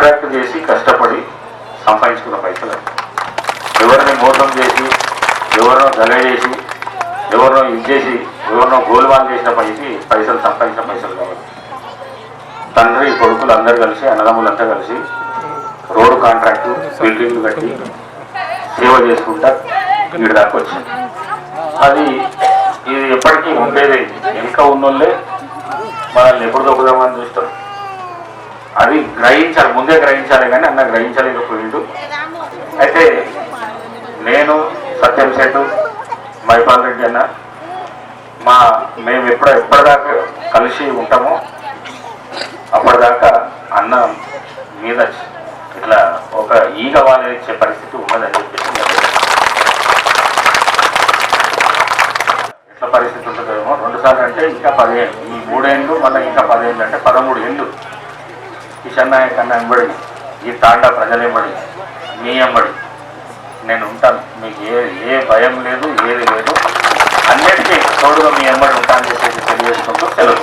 Contract చేసి కష్టపడి సంపాదించుకున్న పైసలు, ఎవరిని మోసం చేసి, ఎవరినో గల చేసి, ఎవరినో ఇచ్చేసి, ఎవరినో గోల్మాల్ చేసిన పైసలు సంపాదించిన పైసలు కావాలి. తండ్రి కొడుకులు అందరూ కలిసి, అన్నదమ్ములంతా కలిసి రోడ్డు కాంట్రాక్టు, బిల్డింగ్లు కట్టి సేవ చేసుకుంటా వీడి దాకా వచ్చింది. అది ఇది ఎప్పటికీ ఉండేది. వెనుక ఉన్నోళ్ళే మనల్ని ఎప్పుడు దొక్కుదామని చూస్తారు. అది గ్రహించాలి, ముందే గ్రహించాలి, కానీ అన్న గ్రహించలేకపోయిండు. అయితే నేను సత్యం శెట్టు, మైపాల్ రెడ్డి అన్న మేము ఎప్పటిదాకా కలిసి ఉంటామో అప్పటిదాకా అన్న మీద ఇట్లా ఒక ఈగ వాలేచ్చే పరిస్థితి ఉన్నదని చెప్పేసి ఎట్లా పరిస్థితి ఉంటుందేమో. 2 సార్లు అంటే ఇంకా 10 ఏళ్ళు, ఈ 3 ఏళ్ళు మళ్ళీ ఇంకా 10 ఏళ్ళు అంటే 13 ఏళ్ళు కిషన్ నాయక్ అన్న ఎంబడి, ఈ తాండా ప్రజలు ఎంబడి, మీ ఎంబడి నేను ఉంటాను. మీకు ఏ భయం లేదు, ఏది లేదు, అన్నిటికీ తోడుగా మీ ఎంబడి ఉంటానని చెప్పేసి తెలియజేసుకుంటూ సెలవు.